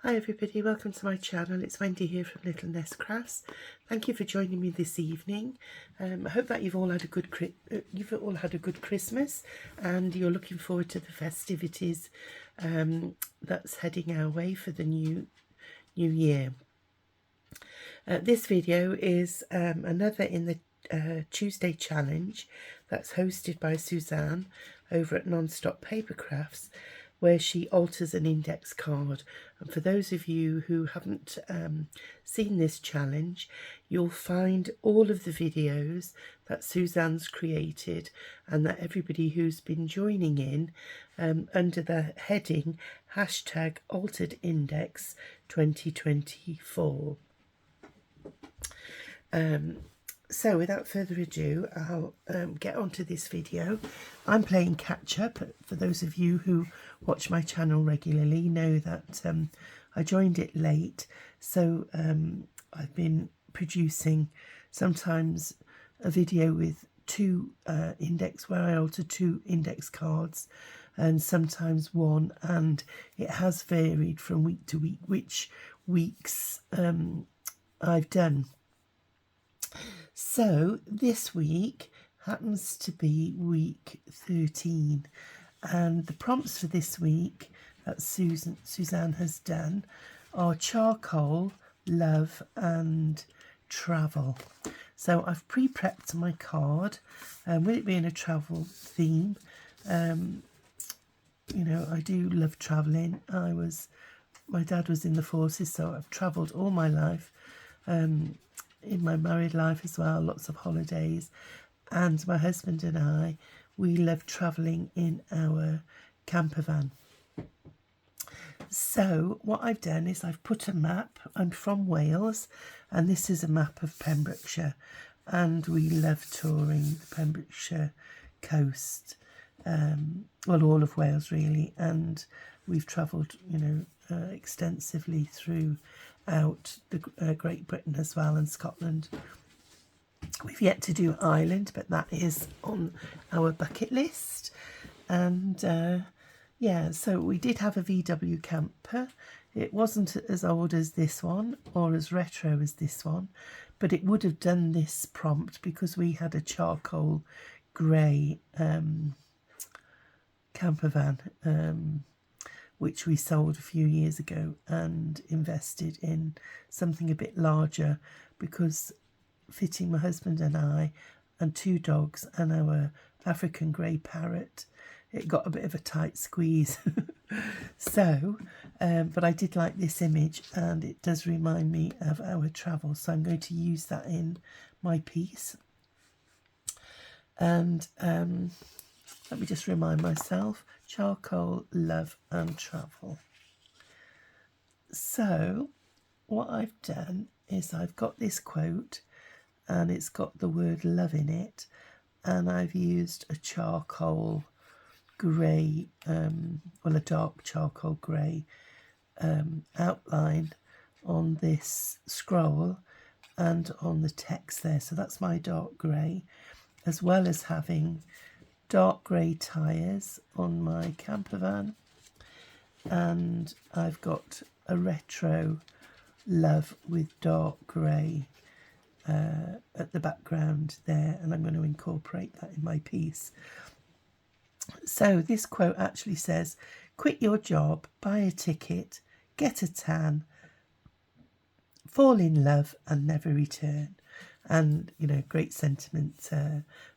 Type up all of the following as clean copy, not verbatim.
Hi everybody, welcome to my channel. It's Wendy here from Little Nest Crafts. Thank you for joining me this evening. I hope that you've all had a good Christmas and you're looking forward to the festivities that's heading our way for the new year. This video is another in the Tuesday challenge that's hosted by Suzanne over at nonstoppapercrafts, where she alters an index card. And for those of you who haven't seen this challenge, you'll find all of the videos that Suzanne's created and that everybody who's been joining in under the heading #AlteredIndex2024. So without further ado, I'll get onto this video. I'm playing catch up. For those of you who watch my channel regularly know that I joined it late, so I've been producing sometimes a video with where I alter two index cards, and sometimes one, and it has varied from week to week which weeks I've done. So this week happens to be week 13, and the prompts for this week that Suzanne has done are charcoal, love and travel. So I've pre-prepped my card, with it being a travel theme. You know, I do love travelling. My dad was in the forces, so I've travelled all my life. In my married life as well, lots of holidays, and my husband and I, we love travelling in our camper van. So what I've done is I've put a map. I'm from Wales, and this is a map of Pembrokeshire, and we love touring the Pembrokeshire coast, well, all of Wales really, and we've travelled, you know, extensively throughout the Great Britain as well, and Scotland. We've yet to do Ireland, but that is on our bucket list. And yeah, so we did have a VW camper. It wasn't as old as this one or as retro as this one, but it would have done this prompt because we had a charcoal grey camper van, which we sold a few years ago and invested in something a bit larger, because fitting my husband and I and two dogs and our African grey parrot, it got a bit of a tight squeeze. So, but I did like this image, and it does remind me of our travel, so I'm going to use that in my piece. And let me just remind myself: charcoal, love and travel. So what I've done is I've got this quote, and it's got the word love in it, and I've used a charcoal grey, well, a dark charcoal grey outline on this scroll and on the text there. So that's my dark grey, as well as having dark grey tyres on my camper van, and I've got a retro love with dark grey at the background there, and I'm going to incorporate that in my piece. So this quote actually says, quit your job, buy a ticket, get a tan, fall in love and never return. And, you know, great sentiment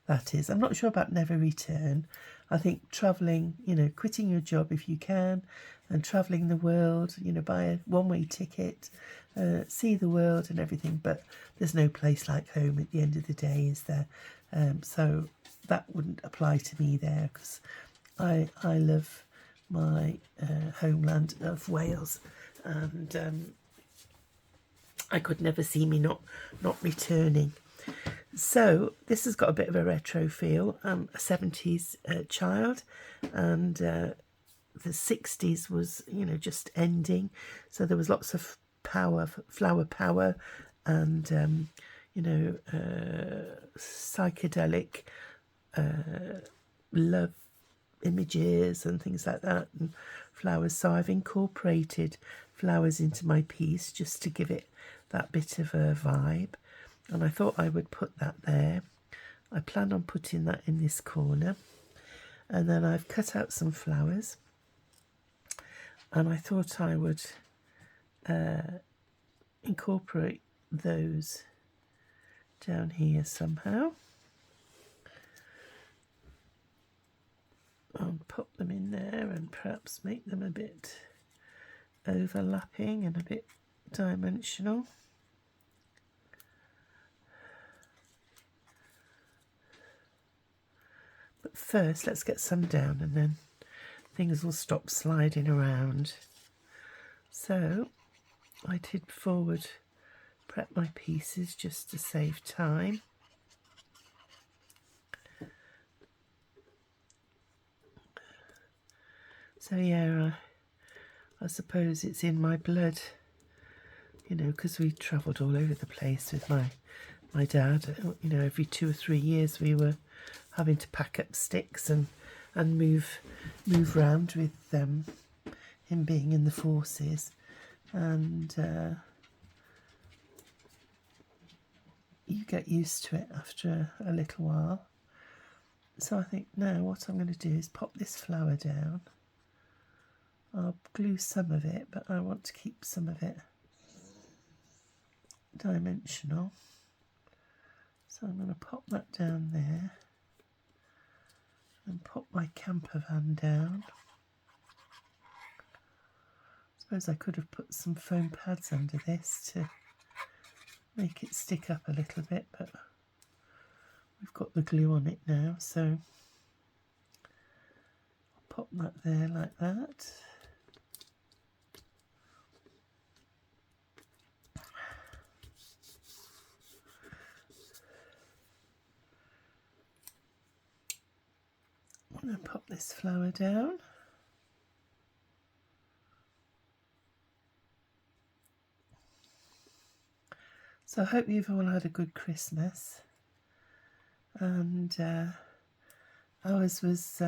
that is. I'm not sure about never return. I think travelling, you know, quitting your job if you can, and travelling the world, you know, buy a one-way ticket, see the world and everything, but there's no place like home at the end of the day, is there? So that wouldn't apply to me there, because I love my homeland of Wales, and I could never see me not returning. So this has got a bit of a retro feel. I'm a 70s child, and the 60s was, you know, just ending, so there was lots of flower power, and you know, psychedelic love images and things like that, and flowers. So I've incorporated flowers into my piece just to give it that bit of a vibe, and I thought I would put that there. I plan on putting that in this corner, and then I've cut out some flowers, and I thought I would incorporate those down here somehow. I'll pop them in there and perhaps make them a bit overlapping and a bit dimensional. But first let's get some down, and then things will stop sliding around. So I did forward prep my pieces just to save time. So yeah, I suppose it's in my blood, you know, because we travelled all over the place with my dad. You know, every 2 or 3 years we were having to pack up sticks and move round with him being in the forces, and you get used to it after a little while. So I think now what I'm going to do is pop this flower down. I'll glue some of it, but I want to keep some of it dimensional. So I'm going to pop that down there and pop my camper van down. I suppose I could have put some foam pads under this to make it stick up a little bit, but we've got the glue on it now, so I'll pop that there like that. I'm going to pop this flower down. So I hope you've all had a good Christmas, and ours was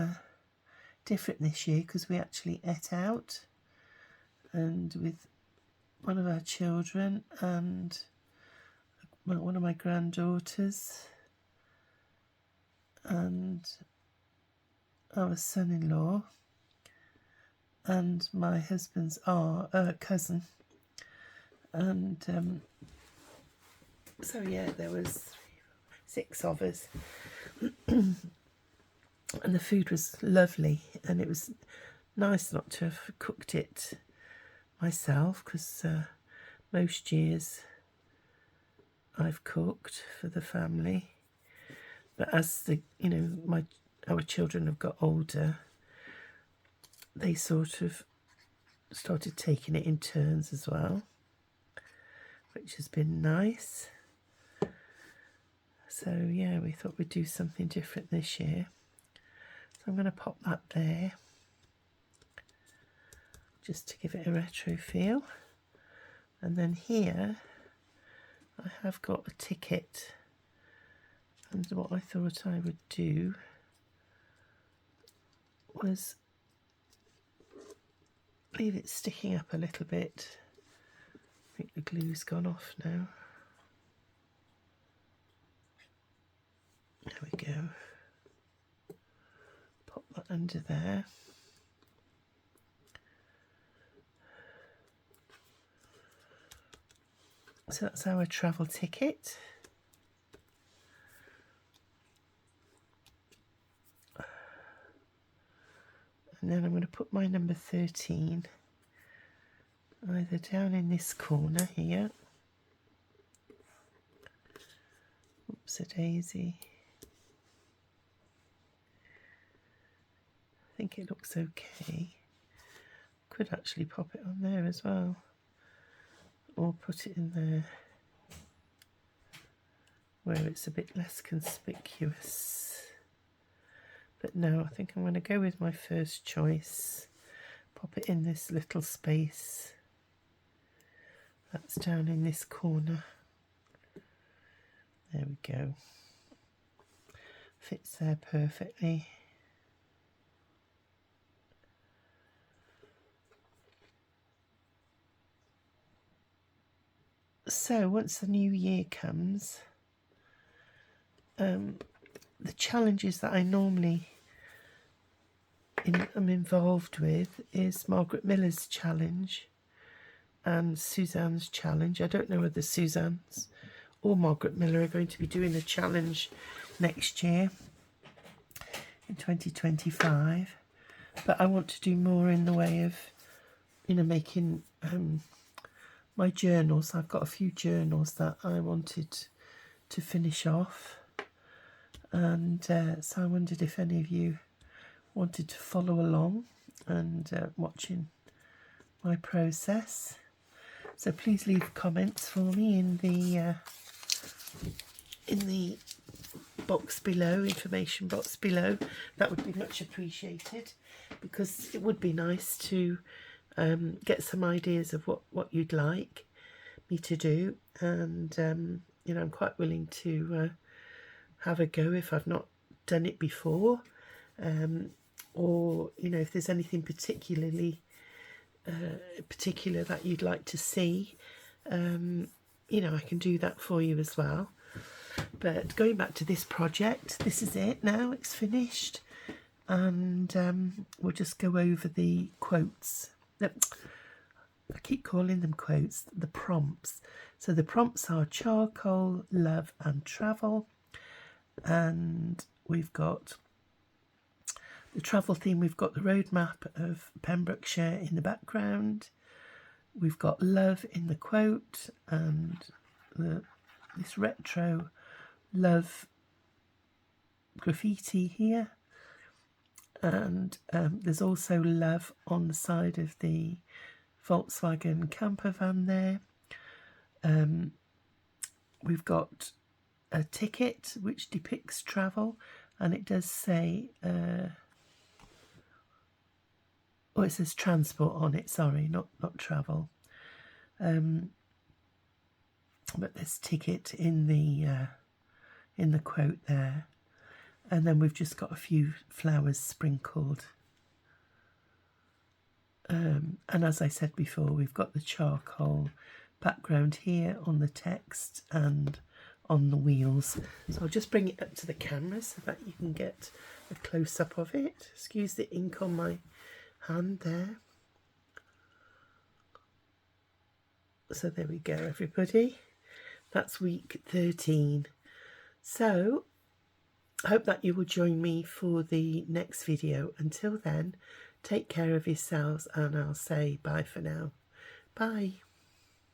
different this year because we actually ate out, and with one of our children and one of my granddaughters and our son-in-law and my husband's cousin, and so yeah, there was 6 of us, and the food was lovely, and it was nice not to have cooked it myself, because most years I've cooked for the family, but as our children have got older, they sort of started taking it in turns as well, which has been nice. So yeah, we thought we'd do something different this year. So I'm going to pop that there just to give it a retro feel. And then here I have got a ticket, and what I thought I would do was leave it sticking up a little bit. I think the glue's gone off now. There we go. Pop that under there. So that's our travel ticket. And then I'm going to put my number 13 either down in this corner here. Oops-a-daisy. I think it looks okay. Could actually pop it on there as well, or put it in there where it's a bit less conspicuous. But no, I think I'm going to go with my first choice. Pop it in this little space that's down in this corner. There we go. Fits there perfectly. So once the new year comes, the challenges that I normally am involved with is Margaret Miller's challenge and Suzanne's challenge. I don't know whether Suzanne's or Margaret Miller are going to be doing a challenge next year in 2025, but I want to do more in the way of, you know, making my journals. I've got a few journals that I wanted to finish off, and so I wondered if any of you wanted to follow along and watching my process. So please leave comments for me in the box below, information box below. That would be much appreciated, because it would be nice to get some ideas of what you'd like me to do, and you know, I'm quite willing to have a go if I've not done it before, or you know, if there's anything particular that you'd like to see, you know, I can do that for you as well. But going back to this project, this is it now, it's finished, and we'll just go over the quotes. I keep calling them quotes, the prompts. So the prompts are charcoal, love and travel, and we've got the travel theme. We've got the roadmap of Pembrokeshire in the background. We've got love in the quote, and this retro love graffiti here, and there's also love on the side of the Volkswagen camper van there. We've got a ticket which depicts travel, and it does say it says transport on it, sorry, not travel, but there's ticket in the quote there. And then we've just got a few flowers sprinkled, and as I said before, we've got the charcoal background here on the text and on the wheels. So I'll just bring it up to the camera so that you can get a close-up of it. Excuse the ink on my hand there. So there we go, everybody. That's week 13. So I hope that you will join me for the next video. Until then, take care of yourselves, and I'll say bye for now. Bye.